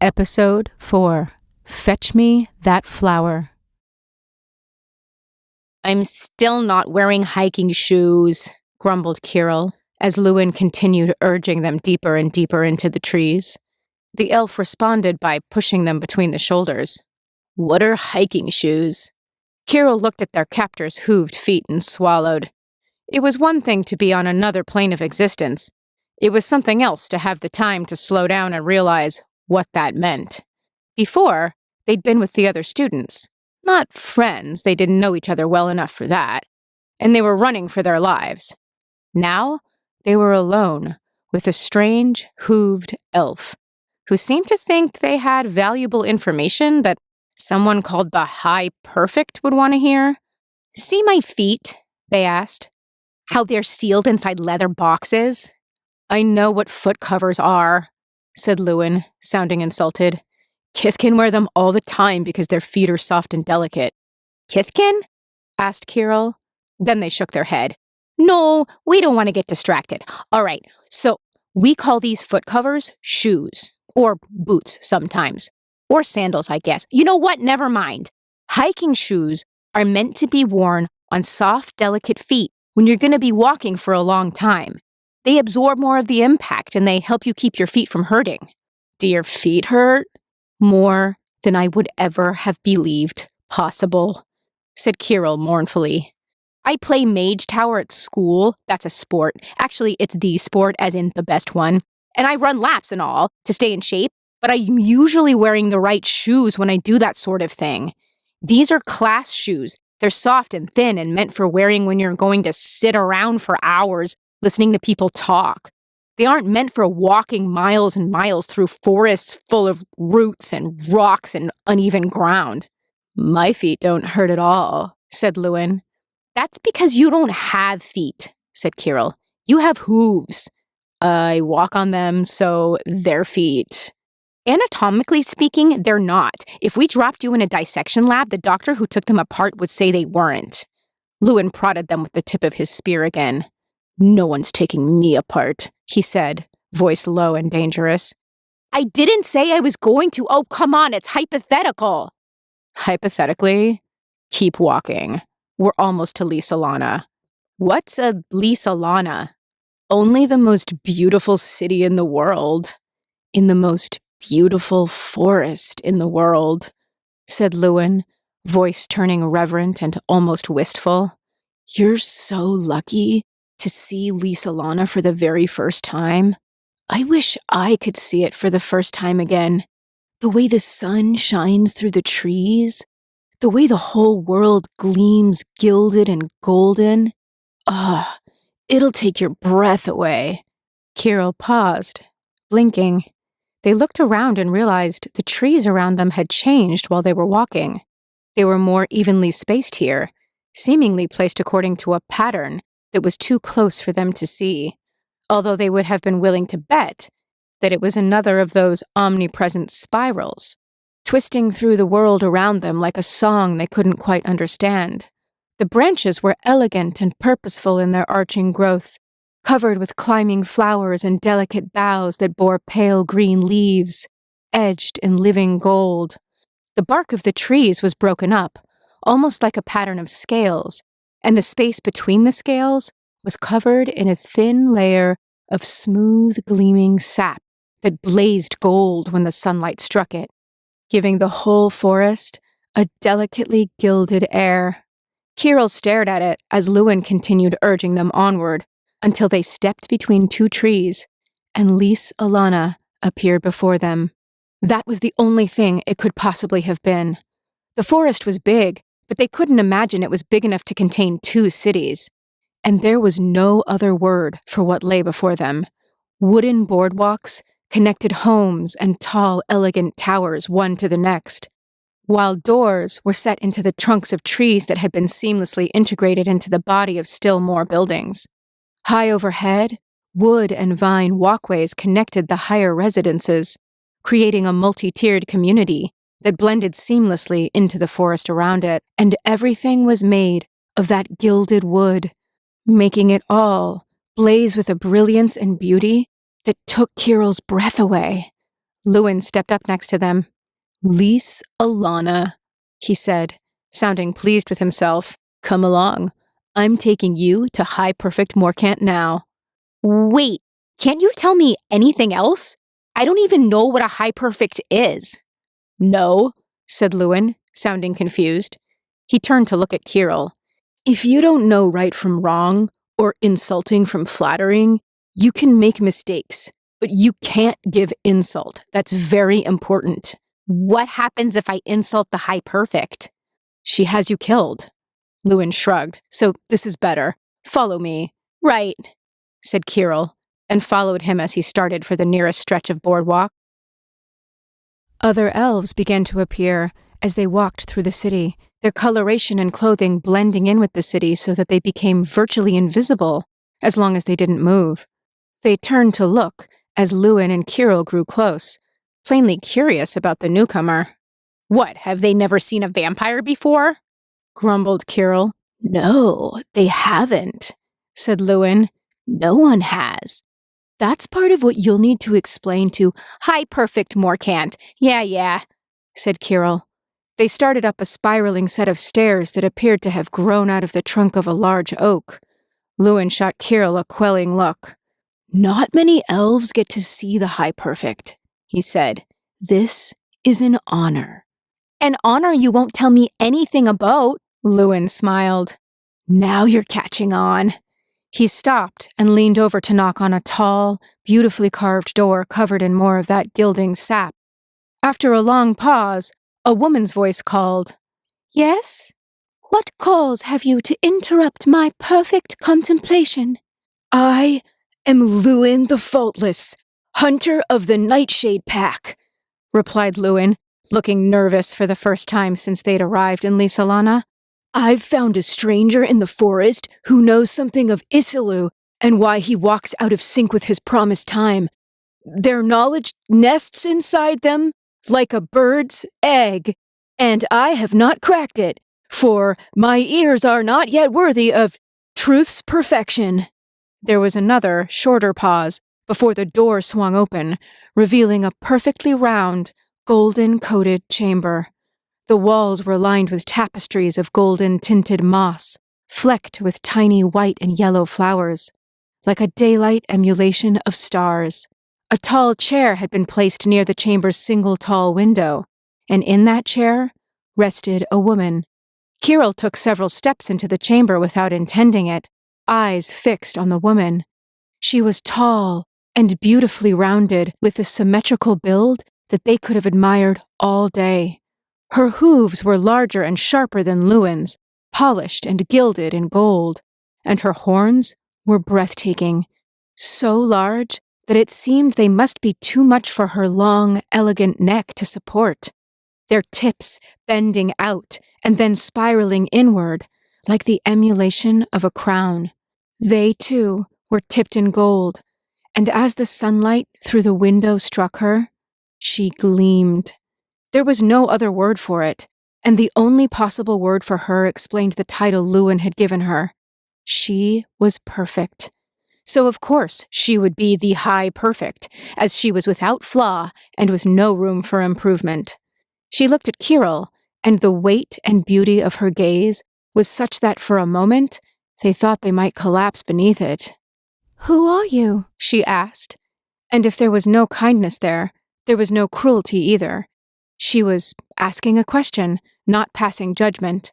Episode 4. Fetch Me That Flower. I'm still not wearing hiking shoes, grumbled Kirill, as Lewin continued urging them deeper and deeper into the trees. The elf responded by pushing them between the shoulders. What are hiking shoes? Kirill looked at their captor's hooved feet and swallowed. It was one thing to be on another plane of existence. It was something else to have the time to slow down and realize what that meant. Before, they'd been with the other students. Not friends, they didn't know each other well enough for that. And they were running for their lives. Now, they were alone, with a strange, hooved elf, who seemed to think they had valuable information that someone called the High Perfect would want to hear. See my feet? They asked. How they're sealed inside leather boxes? I know what foot covers are, said Lewin, sounding insulted. Kithkin wear them all the time because their feet are soft and delicate. Kithkin? Asked Kirill. Then they shook their head. No, we don't want to get distracted. All right, so we call these foot covers shoes, or boots sometimes, or sandals, I guess. You know what? Never mind. Hiking shoes are meant to be worn on soft, delicate feet when you're going to be walking for a long time. They absorb more of the impact and they help you keep your feet from hurting. Do your feet hurt? More than I would ever have believed possible, said Kirill mournfully. I play Mage Tower at school. That's a sport. Actually, it's the sport, as in the best one. And I run laps and all to stay in shape, but I'm usually wearing the right shoes when I do that sort of thing. These are class shoes. They're soft and thin and meant for wearing when you're going to sit around for hours listening to people talk. They aren't meant for walking miles and miles through forests full of roots and rocks and uneven ground. My feet don't hurt at all, said Lewin. That's because you don't have feet, said Kirill. You have hooves. I walk on them, so they're feet. Anatomically speaking, they're not. If we dropped you in a dissection lab, the doctor who took them apart would say they weren't. Lewin prodded them with the tip of his spear again. No one's taking me apart, he said, voice low and dangerous. I didn't say I was going to. Oh, come on, it's hypothetical. Hypothetically, keep walking. We're almost to Lysalana. What's a Lysalana? Only the most beautiful city in the world. In the most beautiful forest in the world, said Lewin, voice turning reverent and almost wistful. You're so lucky to see Lysalana for the very first time. I wish I could see it for the first time again. The way the sun shines through the trees, the way the whole world gleams gilded and golden. It'll take your breath away. Kirill paused, blinking. They looked around and realized the trees around them had changed while they were walking. They were more evenly spaced here, seemingly placed according to a pattern that was too close for them to see, although they would have been willing to bet that it was another of those omnipresent spirals, twisting through the world around them like a song they couldn't quite understand. The branches were elegant and purposeful in their arching growth, covered with climbing flowers and delicate boughs that bore pale green leaves, edged in living gold. The bark of the trees was broken up, almost like a pattern of scales, and the space between the scales was covered in a thin layer of smooth, gleaming sap that blazed gold when the sunlight struck it, giving the whole forest a delicately gilded air. Kirill stared at it as Lewin continued urging them onward, until they stepped between two trees, and Lysalana appeared before them. That was the only thing it could possibly have been. The forest was big, but they couldn't imagine it was big enough to contain two cities. And there was no other word for what lay before them. Wooden boardwalks connected homes and tall, elegant towers one to the next, while doors were set into the trunks of trees that had been seamlessly integrated into the body of still more buildings. High overhead, wood and vine walkways connected the higher residences, creating a multi-tiered community that blended seamlessly into the forest around it, and everything was made of that gilded wood, making it all blaze with a brilliance and beauty that took Kirill's breath away. Lewin stepped up next to them. "Lise Alana," he said, sounding pleased with himself. "Come along. I'm taking you to High Perfect Morcant now." "Wait, can't you tell me anything else? I don't even know what a High Perfect is." "No," said Lewin, sounding confused. He turned to look at Kirill. "If you don't know right from wrong, or insulting from flattering, you can make mistakes, but you can't give insult. That's very important." "What happens if I insult the High Perfect?" "She has you killed." Lewin shrugged. "So this is better. Follow me." "Right," said Kirill, and followed him as he started for the nearest stretch of boardwalk. Other elves began to appear as they walked through the city, their coloration and clothing blending in with the city so that they became virtually invisible as long as they didn't move. They turned to look as Lewin and Kirill grew close, plainly curious about the newcomer. "What, have they never seen a vampire before?" grumbled Kirill. "No, they haven't," said Lewin. "No one has. That's part of what you'll need to explain to High Perfect Morcant. Yeah, said Kirill. They started up a spiraling set of stairs that appeared to have grown out of the trunk of a large oak. Lewin shot Kirill a quelling look. "Not many elves get to see the High Perfect," he said. "This is an honor." "An honor you won't tell me anything about," Lewin smiled. "Now you're catching on." He stopped and leaned over to knock on a tall, beautifully carved door covered in more of that gilding sap. After a long pause, a woman's voice called, "Yes? What cause have you to interrupt my perfect contemplation?" "I am Lewin the Faultless, hunter of the Nightshade Pack," replied Lewin, looking nervous for the first time since they'd arrived in Lise Alana. "I've found a stranger in the forest who knows something of Isilu and why he walks out of sync with his promised time. Their knowledge nests inside them like a bird's egg, and I have not cracked it, for my ears are not yet worthy of truth's perfection." There was another, shorter pause before the door swung open, revealing a perfectly round, golden-coated chamber. The walls were lined with tapestries of golden-tinted moss, flecked with tiny white and yellow flowers, like a daylight emulation of stars. A tall chair had been placed near the chamber's single tall window, and in that chair rested a woman. Kirill took several steps into the chamber without intending it, eyes fixed on the woman. She was tall and beautifully rounded, with a symmetrical build that they could have admired all day. Her hooves were larger and sharper than Lewin's, polished and gilded in gold, and her horns were breathtaking, so large that it seemed they must be too much for her long, elegant neck to support, their tips bending out and then spiraling inward, like the emulation of a crown. They, too, were tipped in gold, and as the sunlight through the window struck her, she gleamed. There was no other word for it, and the only possible word for her explained the title Lewin had given her. She was perfect. So of course she would be the High Perfect, as she was without flaw and with no room for improvement. She looked at Kirill, and the weight and beauty of her gaze was such that for a moment they thought they might collapse beneath it. "Who are you?" she asked. And if there was no kindness there was no cruelty either. She was asking a question, not passing judgment.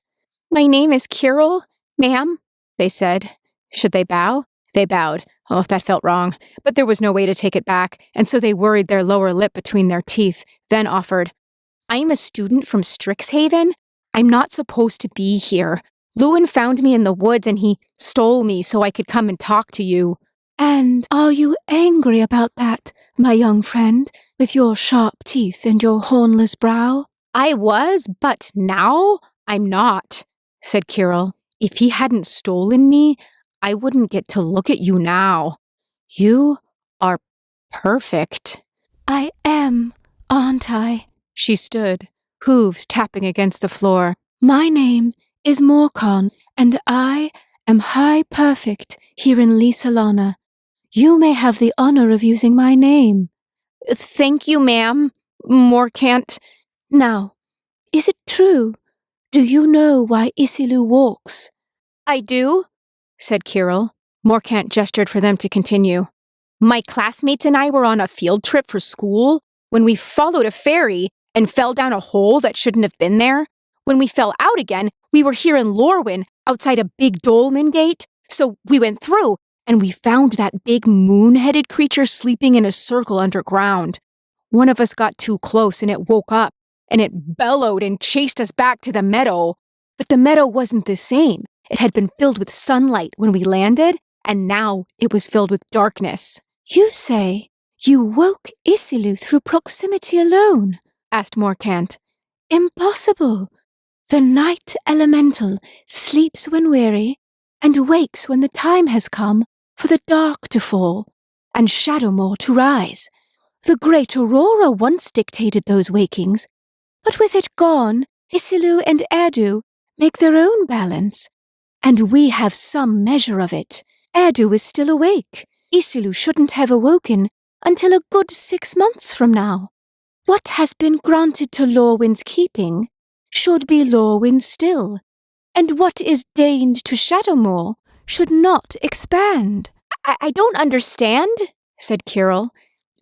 "My name is Kirill, ma'am," they said. Should they bow? They bowed. Oh, that felt wrong. But there was no way to take it back, and so they worried their lower lip between their teeth, then offered, "I'm a student from Strixhaven. I'm not supposed to be here. Lewin found me in the woods and he stole me so I could come and talk to you." "And are you angry about that, my young friend, with your sharp teeth and your hornless brow?" "I was, but now I'm not," said Kirill. "If he hadn't stolen me, I wouldn't get to look at you now. You are perfect." "I am, aren't I?" She stood, hooves tapping against the floor. "My name is Morcant, and I am High Perfect here in Lise Alana. You may have the honor of using my name." Thank you, ma'am. Morcant. Now, is it true? Do you know why Isilu walks? I do, said Kirill. Morcant gestured for them to continue. My classmates and I were on a field trip for school when we followed a fairy and fell down a hole that shouldn't have been there. When we fell out again, we were here in Lorwyn, outside a big dolmen gate, so we went through, and we found that big moon-headed creature sleeping in a circle underground. One of us got too close and it woke up, and it bellowed and chased us back to the meadow. But the meadow wasn't the same. It had been filled with sunlight when we landed, and now it was filled with darkness. You say you woke Isilu through proximity alone? Asked Morcant. Impossible. The night elemental sleeps when weary and wakes when the time has come for the dark to fall and Shadowmoor to rise. The great Aurora once dictated those wakings, but with it gone, Isilu and Erdu make their own balance, and we have some measure of it. Erdu is still awake. Isilu shouldn't have awoken until a good 6 months from now. What has been granted to Lorwyn's keeping should be Lorwyn still, and what is deigned to Shadowmoor should not expand. I don't understand, said Kirill.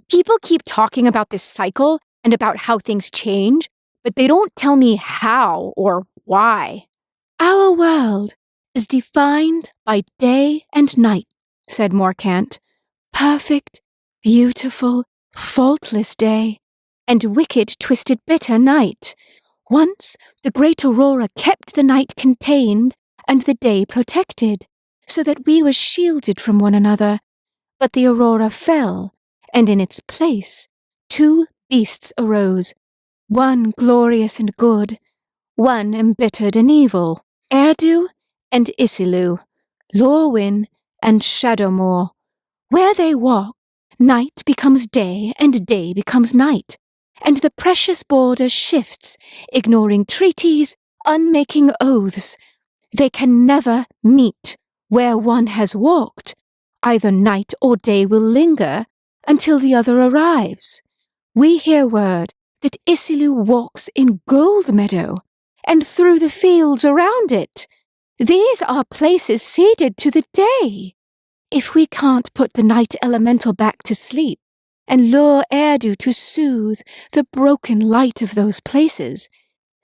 People keep talking about this cycle and about how things change, but they don't tell me how or why. Our world is defined by day and night, said Morcant. Perfect, beautiful, faultless day, and wicked, twisted, bitter night. Once the great Aurora kept the night contained and the day protected, so that we were shielded from one another. But the Aurora fell, and in its place 2 beasts arose, one glorious and good, one embittered and evil, Erdu and Isilu, Lorwyn and Shadowmoor. Where they walk, night becomes day and day becomes night, and the precious border shifts, ignoring treaties, unmaking oaths. They can never meet where one has walked. Either night or day will linger until the other arrives. We hear word that Isilu walks in Goldmeadow and through the fields around it. These are places ceded to the day. If we can't put the night elemental back to sleep and lure Erdu to soothe the broken light of those places,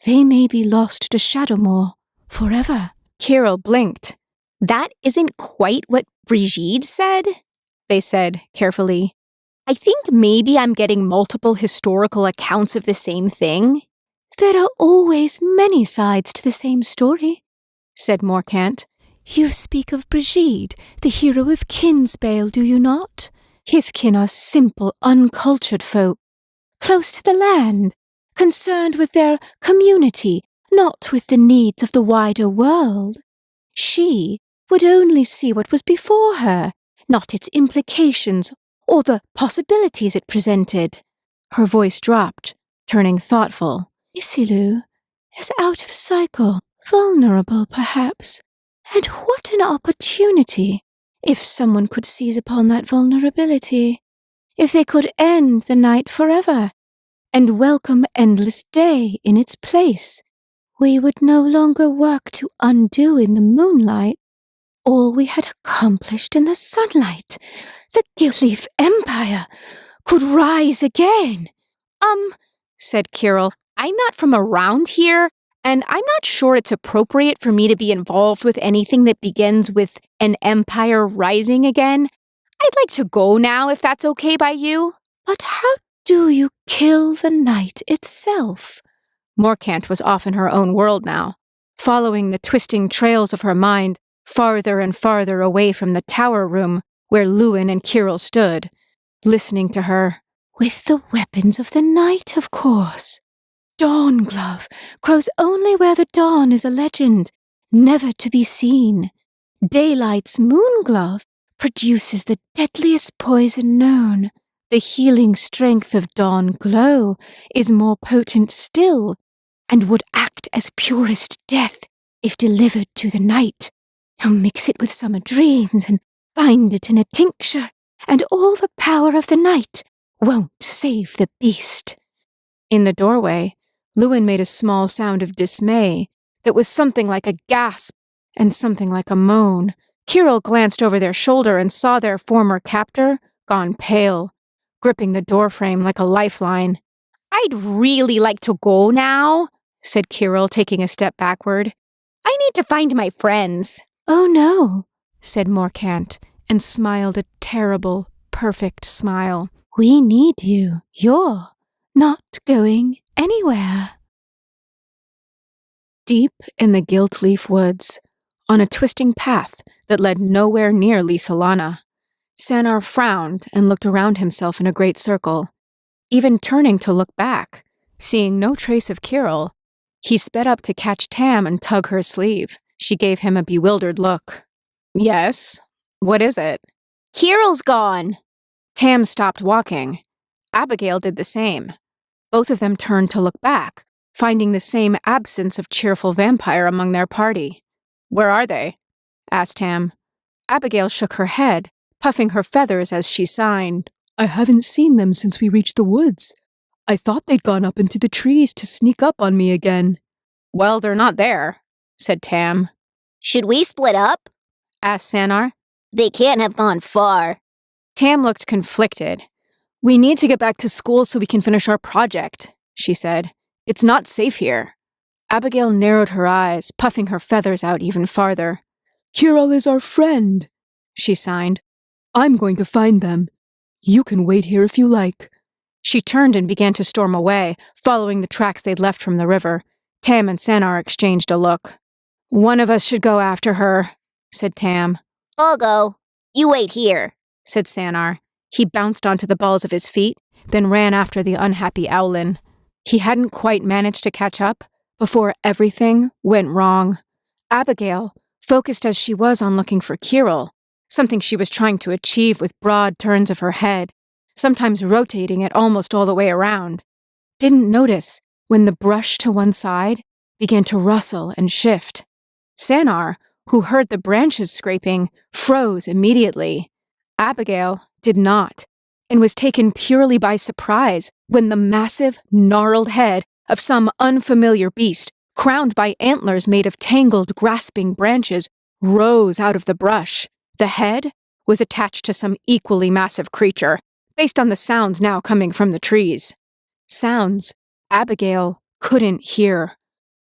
they may be lost to Shadowmoor forever. Kirill blinked. That isn't quite what Brigitte said, they said carefully. I think maybe I'm getting multiple historical accounts of the same thing. There are always many sides to the same story, said Morcant. You speak of Brigitte, the hero of Kinsbale, do you not? Hithkin are simple, uncultured folk, close to the land, concerned with their community, not with the needs of the wider world. She would only see what was before her, not its implications or the possibilities it presented. Her voice dropped, turning thoughtful. Isilu is out of cycle, vulnerable perhaps. And what an opportunity, if someone could seize upon that vulnerability, if they could end the night forever, and welcome endless day in its place. We would no longer work to undo in the moonlight all we had accomplished in the sunlight. The Gilleaf Empire could rise again. Said Kirill, I'm not from around here, and I'm not sure it's appropriate for me to be involved with anything that begins with an empire rising again. I'd like to go now, if that's okay by you. But how do you kill the night itself? Morcant was off in her own world now, following the twisting trails of her mind farther and farther away from the tower room where Luin and Kirill stood, listening to her. With the weapons of the night, of course. Dawnglove grows only where the dawn is a legend, never to be seen. Daylight's moonglove produces the deadliest poison known. The healing strength of Dawnglow is more potent still, and would act as purest death if delivered to the night. Now mix it with summer dreams and bind it in a tincture, and all the power of the night won't save the beast." In the doorway, Lewin made a small sound of dismay that was something like a gasp and something like a moan. Kirill glanced over their shoulder and saw their former captor gone pale, gripping the doorframe like a lifeline. "I'd really like to go now," said Kirill, taking a step backward. "I need to find my friends." "Oh no," said Morkant, and smiled a terrible, perfect smile. "We need you. You're not going anywhere." Deep in the gilt-leaf woods, on a twisting path that led nowhere near Lysalana, Sanar frowned and looked around himself in a great circle. Even turning to look back, seeing no trace of Kirill, he sped up to catch Tam and tug her sleeve. She gave him a bewildered look. "Yes? What is it?" "Kirill's gone." Tam stopped walking. Abigail did the same. Both of them turned to look back, finding the same absence of cheerful vampire among their party. "Where are they?" asked Tam. Abigail shook her head, puffing her feathers as she signed. "I haven't seen them since we reached the woods. I thought they'd gone up into the trees to sneak up on me again." "Well, they're not there," said Tam. "Should we split up?" asked Sanar. "They can't have gone far." Tam looked conflicted. "We need to get back to school so we can finish our project," she said. "It's not safe here." Abigail narrowed her eyes, puffing her feathers out even farther. "Kirill is our friend," she signed. "I'm going to find them. You can wait here if you like." She turned and began to storm away, following the tracks they'd left from the river. Tam and Sanar exchanged a look. "One of us should go after her," said Tam. "I'll go. You wait here," said Sanar. He bounced onto the balls of his feet, then ran after the unhappy Owlin. He hadn't quite managed to catch up before everything went wrong. Abigail, focused as she was on looking for Kirill, something she was trying to achieve with broad turns of her head, sometimes rotating it almost all the way around, didn't notice when the brush to one side began to rustle and shift. Sanar, who heard the branches scraping, froze immediately. Abigail did not, and was taken purely by surprise when the massive, gnarled head of some unfamiliar beast, crowned by antlers made of tangled, grasping branches, rose out of the brush. The head was attached to some equally massive creature, based on the sounds now coming from the trees. Sounds Abigail couldn't hear.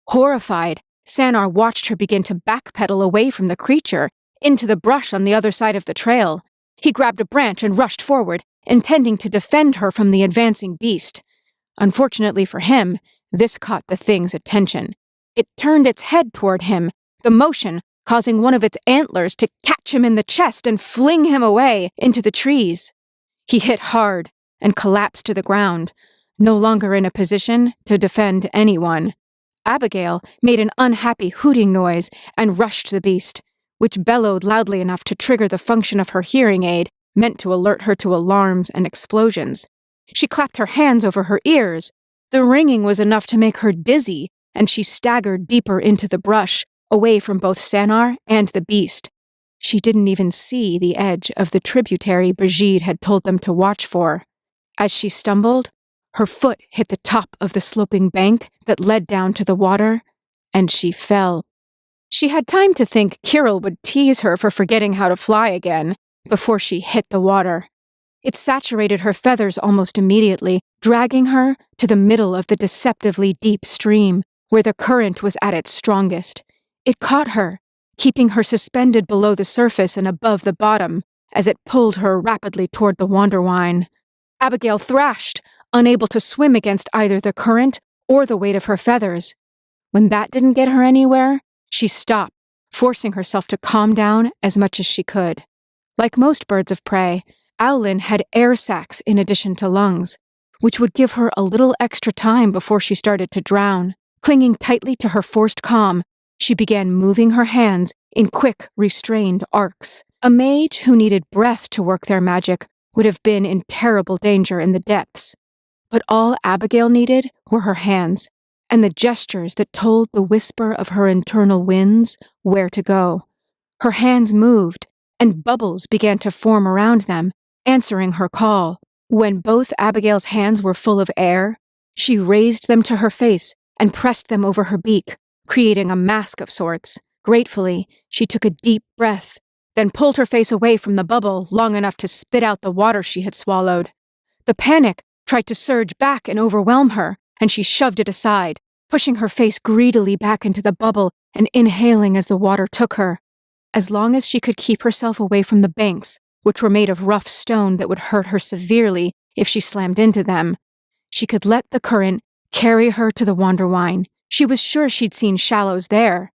Horrified, Sanar watched her begin to backpedal away from the creature, into the brush on the other side of the trail. He grabbed a branch and rushed forward, intending to defend her from the advancing beast. Unfortunately for him, this caught the thing's attention. It turned its head toward him, the motion causing one of its antlers to catch him in the chest and fling him away into the trees. He hit hard and collapsed to the ground, no longer in a position to defend anyone. Abigail made an unhappy hooting noise and rushed the beast, which bellowed loudly enough to trigger the function of her hearing aid, meant to alert her to alarms and explosions. She clapped her hands over her ears. The ringing was enough to make her dizzy, and she staggered deeper into the brush, away from both Sanar and the beast. She didn't even see the edge of the tributary Brigitte had told them to watch for. As she stumbled, her foot hit the top of the sloping bank that led down to the water, and she fell. She had time to think Kirill would tease her for forgetting how to fly again before she hit the water. It saturated her feathers almost immediately, dragging her to the middle of the deceptively deep stream, where the current was at its strongest. It caught her, keeping her suspended below the surface and above the bottom, as it pulled her rapidly toward the Wanderwine. Abigail thrashed, unable to swim against either the current or the weight of her feathers. When that didn't get her anywhere, she stopped, forcing herself to calm down as much as she could. Like most birds of prey, Owlin had air sacs in addition to lungs, which would give her a little extra time before she started to drown. Clinging tightly to her forced calm, she began moving her hands in quick, restrained arcs. A mage who needed breath to work their magic would have been in terrible danger in the depths. But all Abigail needed were her hands, and the gestures that told the whisper of her internal winds where to go. Her hands moved, and bubbles began to form around them, answering her call. When both Abigail's hands were full of air, she raised them to her face and pressed them over her beak, creating a mask of sorts. Gratefully, she took a deep breath, then pulled her face away from the bubble long enough to spit out the water she had swallowed. The panic tried to surge back and overwhelm her, and she shoved it aside, pushing her face greedily back into the bubble and inhaling as the water took her. As long as she could keep herself away from the banks, which were made of rough stone that would hurt her severely if she slammed into them, she could let the current carry her to the Wanderwine. She was sure she'd seen shallows there.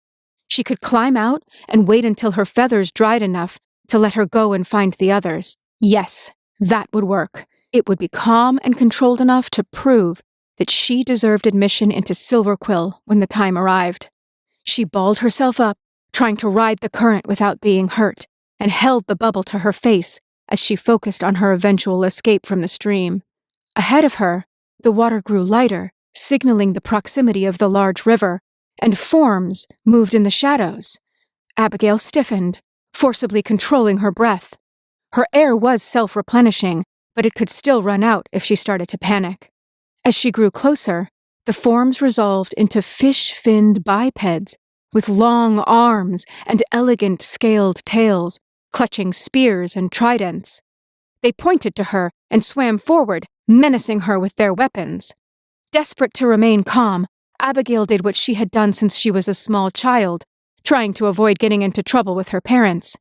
She could climb out and wait until her feathers dried enough to let her go and find the others. Yes, that would work. It would be calm and controlled enough to prove that she deserved admission into Silverquill when the time arrived. She balled herself up, trying to ride the current without being hurt, and held the bubble to her face as she focused on her eventual escape from the stream. Ahead of her, the water grew lighter, signaling the proximity of the large river, and forms moved in the shadows. Abigail stiffened, forcibly controlling her breath. Her air was self-replenishing, but it could still run out if she started to panic. As she grew closer, the forms resolved into fish-finned bipeds with long arms and elegant scaled tails, clutching spears and tridents. They pointed to her and swam forward, menacing her with their weapons. Desperate to remain calm, Abigail did what she had done since she was a small child, trying to avoid getting into trouble with her parents.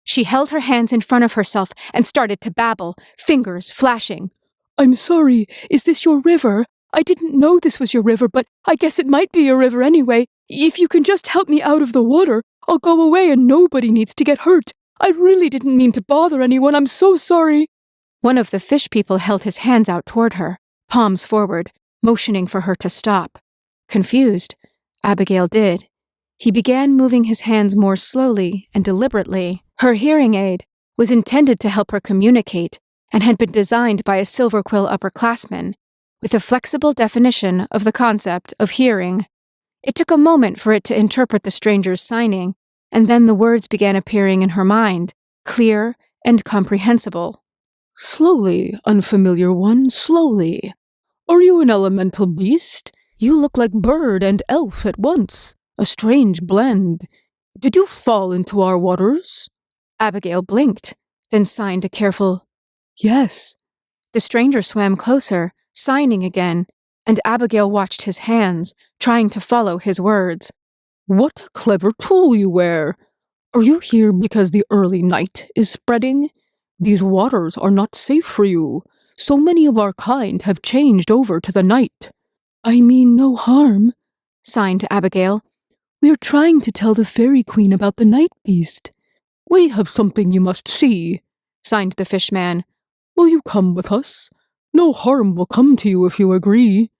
She held her hands in front of herself and started to babble, fingers flashing. I'm sorry, is this your river? I didn't know this was your river, but I guess it might be your river anyway. If you can just help me out of the water, I'll go away and nobody needs to get hurt. I really didn't mean to bother anyone. I'm so sorry. One of the fish people held his hands out toward her, palms forward, motioning for her to stop. Confused, Abigail did. He began moving his hands more slowly and deliberately. Her hearing aid was intended to help her communicate and had been designed by a Silverquill upperclassman, with a flexible definition of the concept of hearing. It took a moment for it to interpret the stranger's signing, and then the words began appearing in her mind, clear and comprehensible. Slowly, unfamiliar one, slowly. Are you an elemental beast? You look like bird and elf at once. A strange blend. Did you fall into our waters? Abigail blinked, then signed a careful yes. The stranger swam closer, signing again, and Abigail watched his hands, trying to follow his words. What a clever tool you wear. Are you here because the early night is spreading? These waters are not safe for you. So many of our kind have changed over to the night. I mean no harm, signed Abigail. We're trying to tell the Fairy Queen about the night beast. We have something you must see, signed the fishman. Will you come with us? No harm will come to you if you agree.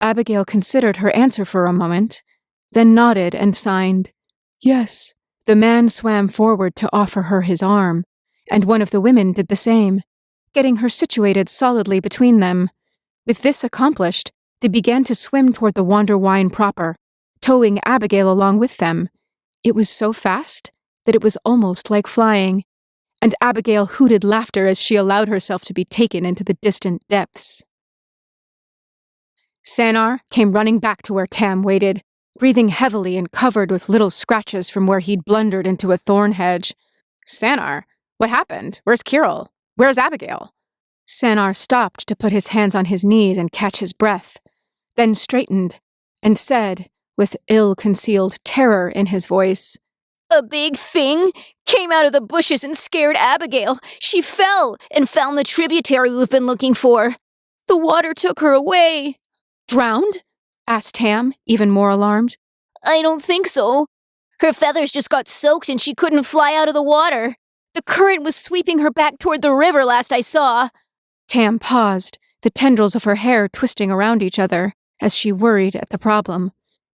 Abigail considered her answer for a moment, then nodded and signed, yes. The man swam forward to offer her his arm, and one of the women did the same, getting her situated solidly between them. With this accomplished, they began to swim toward the Wanderwine proper, towing Abigail along with them. It was so fast that it was almost like flying, and Abigail hooted laughter as she allowed herself to be taken into the distant depths. Sanar came running back to where Tam waited, breathing heavily and covered with little scratches from where he'd blundered into a thorn hedge. Sanar, what happened? Where's Kirill? Where's Abigail? Sanar stopped to put his hands on his knees and catch his breath, then straightened and said, with ill-concealed terror in his voice, A big thing came out of the bushes and scared Abigail. She fell and found the tributary we've been looking for. The water took her away. Drowned? Asked Tam, even more alarmed. I don't think so. Her feathers just got soaked and she couldn't fly out of the water. The current was sweeping her back toward the river last I saw. Tam paused, the tendrils of her hair twisting around each other, as she worried at the problem.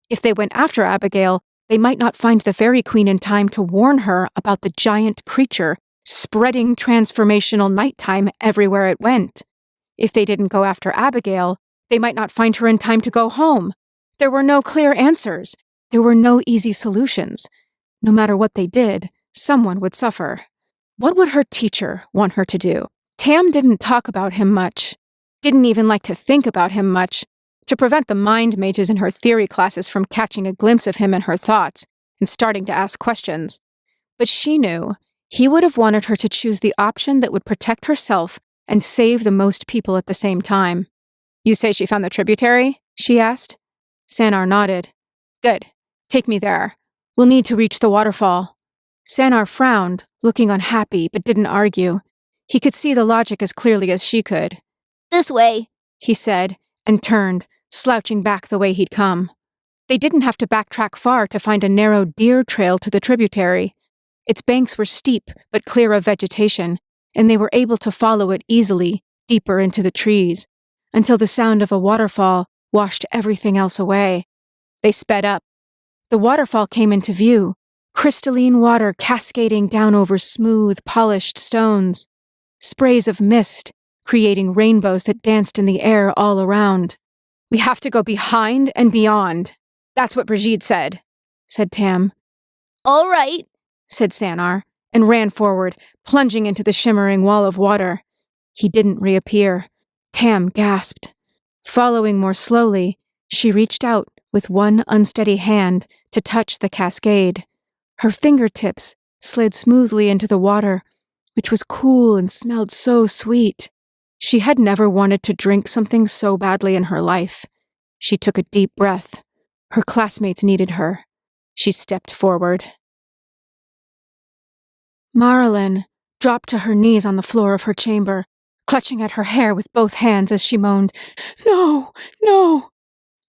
If they went after Abigail, they might not find the Fairy Queen in time to warn her about the giant creature spreading transformational nighttime everywhere it went. If they didn't go after Abigail, they might not find her in time to go home. There were no clear answers. There were no easy solutions. No matter what they did, someone would suffer. What would her teacher want her to do? Tam didn't talk about him much, didn't even like to think about him much, to prevent the mind mages in her theory classes from catching a glimpse of him and her thoughts and starting to ask questions. But she knew he would have wanted her to choose the option that would protect herself and save the most people at the same time. You say she found the tributary? She asked. Sanar nodded. Good. Take me there. We'll need to reach the waterfall. Sanar frowned, looking unhappy, but didn't argue. He could see the logic as clearly as she could. This way, he said, and turned, slouching back the way he'd come. They didn't have to backtrack far to find a narrow deer trail to the tributary. Its banks were steep but clear of vegetation, and they were able to follow it easily, deeper into the trees, until the sound of a waterfall washed everything else away. They sped up. The waterfall came into view, crystalline water cascading down over smooth, polished stones, sprays of mist creating rainbows that danced in the air all around. We have to go behind and beyond. That's what Brigitte said Tam. All right, said Sanar, and ran forward, plunging into the shimmering wall of water. He didn't reappear. Tam gasped. Following more slowly, she reached out with one unsteady hand to touch the cascade. Her fingertips slid smoothly into the water, which was cool and smelled so sweet. She had never wanted to drink something so badly in her life. She took a deep breath. Her classmates needed her. She stepped forward. Marilyn dropped to her knees on the floor of her chamber, clutching at her hair with both hands as she moaned, "No, no!"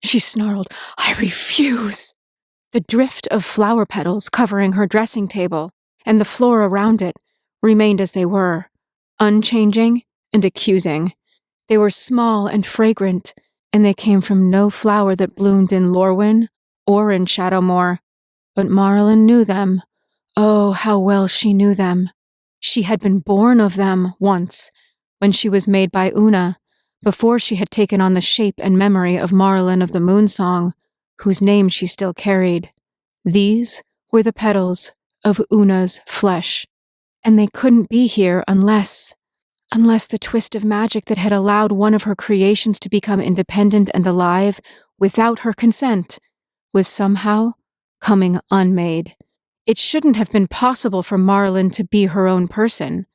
She snarled, "I refuse!" The drift of flower petals covering her dressing table and the floor around it remained as they were, unchanging and accusing. They were small and fragrant, and they came from no flower that bloomed in Lorwyn or in Shadowmoor. But Marilyn knew them. Oh, how well she knew them. She had been born of them once, when she was made by Una, before she had taken on the shape and memory of Marilyn of the Moonsong, whose name she still carried. These were the petals of Una's flesh, and they couldn't be here unless the twist of magic that had allowed one of her creations to become independent and alive without her consent was somehow coming unmade. It shouldn't have been possible for Marilyn to be her own person.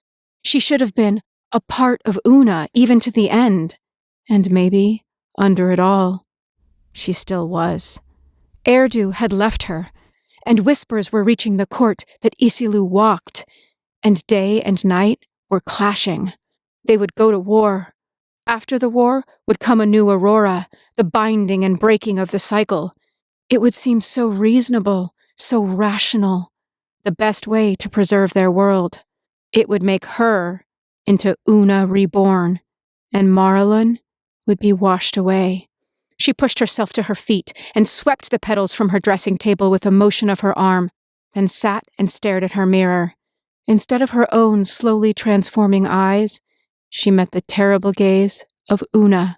She should have been a part of Una even to the end. And maybe, under it all, she still was. Erdu had left her, and whispers were reaching the court that Isilu walked, and day and night were clashing. They would go to war. After the war would come a new aurora, the binding and breaking of the cycle. It would seem so reasonable, so rational, the best way to preserve their world. It would make her into Una reborn, and Marilyn would be washed away. She pushed herself to her feet and swept the petals from her dressing table with a motion of her arm, then sat and stared at her mirror. Instead of her own slowly transforming eyes, she met the terrible gaze of Una,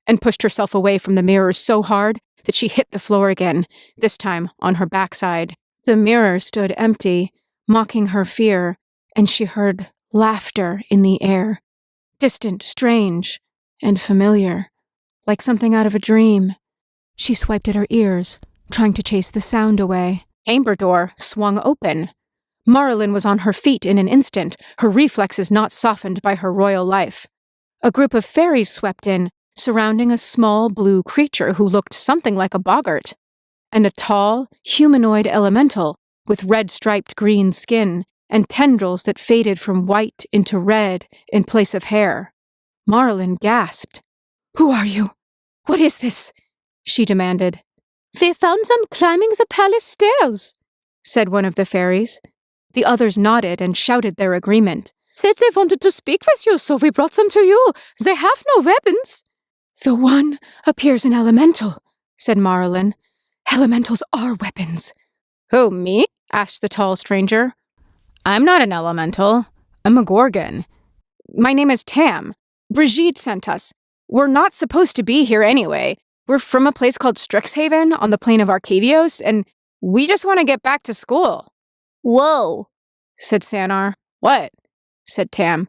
and pushed herself away from the mirror so hard that she hit the floor again, this time on her backside. The mirror stood empty, mocking her fear, and she heard laughter in the air, distant, strange, and familiar, like something out of a dream. She swiped at her ears, trying to chase the sound away. Chamber door swung open. Marilyn was on her feet in an instant, her reflexes not softened by her royal life. A group of fairies swept in, surrounding a small blue creature who looked something like a boggart, and a tall, humanoid elemental with red-striped green skin and tendrils that faded from white into red in place of hair. Marilyn gasped. "Who are you? What is this?" she demanded. "We found them climbing the palace stairs," said one of the fairies. The others nodded and shouted their agreement. "Said they wanted to speak with you, so we brought them to you. They have no weapons." "The one appears an elemental," said Marilyn. "Elementals are weapons." "Who, me?" asked the tall stranger. "I'm not an elemental. I'm a Gorgon. My name is Tam. Brigitte sent us. We're not supposed to be here anyway. We're from a place called Strixhaven on the plain of Arcavios, and we just want to get back to school." Whoa, said Sanar. "What?" said Tam.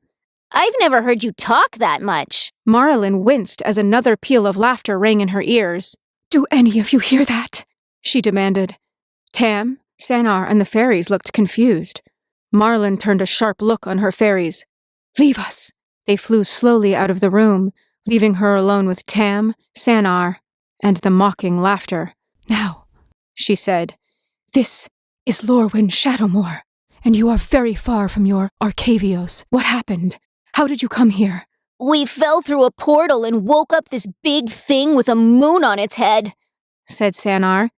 I've never heard you talk that much. Marlin winced as another peal of laughter rang in her ears. Do any of you hear that? She demanded. Tam, Sanar, and the fairies looked confused. Marlin turned a sharp look on her fairies. Leave us. They flew slowly out of the room, leaving her alone with Tam, Sanar, and the mocking laughter. Now, she said, this is Lorwyn Shadowmoor, and you are very far from your Arcavios. What happened? How did you come here? We fell through a portal and woke up this big thing with a moon on its head, said Sanar.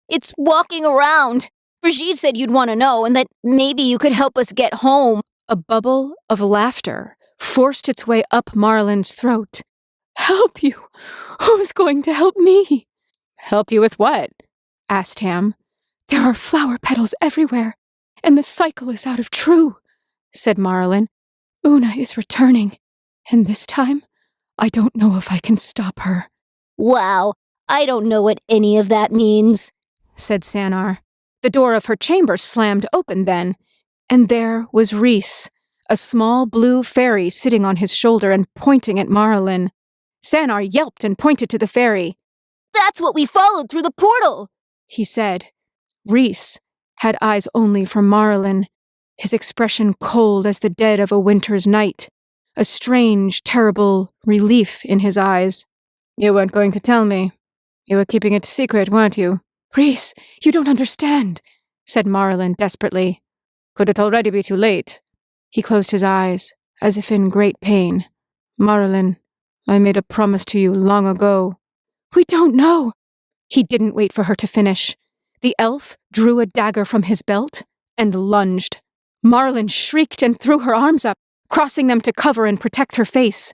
It's walking around. Brigitte said you'd want to know and that maybe you could help us get home. A bubble of laughter forced its way up Marlin's throat. Help you? Who's going to help me? Help you with what? Asked Tam. There are flower petals everywhere, and the cycle is out of true, said Marlin. Una is returning, and this time, I don't know if I can stop her. Wow, I don't know what any of that means, said Sanar. The door of her chamber slammed open then, and there was Rhys, a small blue fairy sitting on his shoulder and pointing at Marlin. Sanar yelped and pointed to the fairy. That's what we followed through the portal, he said. Rhys had eyes only for Marlin, his expression cold as the dead of a winter's night, a strange, terrible relief in his eyes. You weren't going to tell me. You were keeping it secret, weren't you? Rhys, you don't understand, said Marlin desperately. Could it already be too late? He closed his eyes, as if in great pain. Marlin, I made a promise to you long ago. We don't know. He didn't wait for her to finish. The elf drew a dagger from his belt and lunged. Marlin shrieked and threw her arms up, crossing them to cover and protect her face.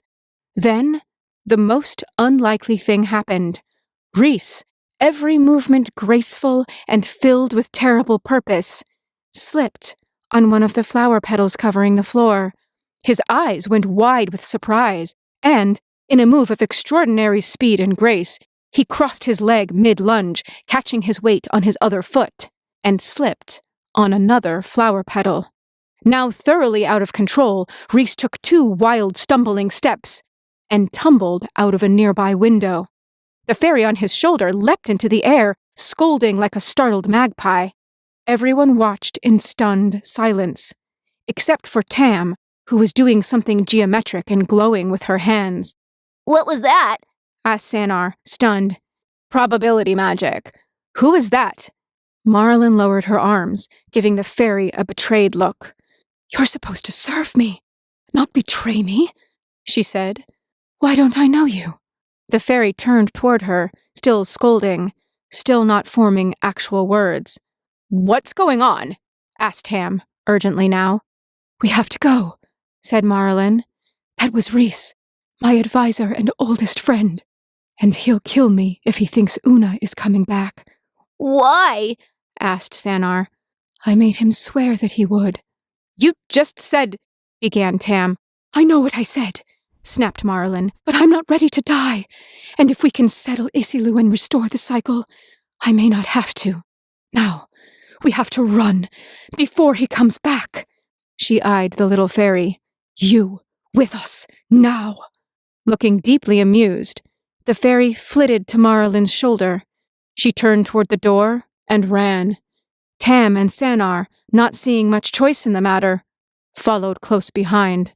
Then, the most unlikely thing happened. Rhys, every movement graceful and filled with terrible purpose, slipped on one of the flower petals covering the floor. His eyes went wide with surprise, and, in a move of extraordinary speed and grace, he crossed his leg mid-lunge, catching his weight on his other foot, and slipped on another flower petal. Now thoroughly out of control, Rhys took 2 wild, stumbling steps and tumbled out of a nearby window. The fairy on his shoulder leapt into the air, scolding like a startled magpie. Everyone watched in stunned silence, except for Tam, who was doing something geometric and glowing with her hands. What was that? Asked Sanar, stunned. Probability magic. Who is that? Marlin lowered her arms, giving the fairy a betrayed look. You're supposed to serve me, not betray me, she said. Why don't I know you? The fairy turned toward her, still scolding, still not forming actual words. What's going on? Asked Tam, urgently now. We have to go, said Marlin. That was Rhys, my advisor and oldest friend, and he'll kill me if he thinks Una is coming back. Why? Asked Sanar. I made him swear that he would. You just said, began Tam. I know what I said, snapped Marlin, but I'm not ready to die, and if we can settle Isilu and restore the cycle, I may not have to. Now, we have to run, before he comes back. She eyed the little fairy. You, with us, now. Looking deeply amused, the fairy flitted to Marlin's shoulder. She turned toward the door and ran. Tam and Sanar, not seeing much choice in the matter, followed close behind.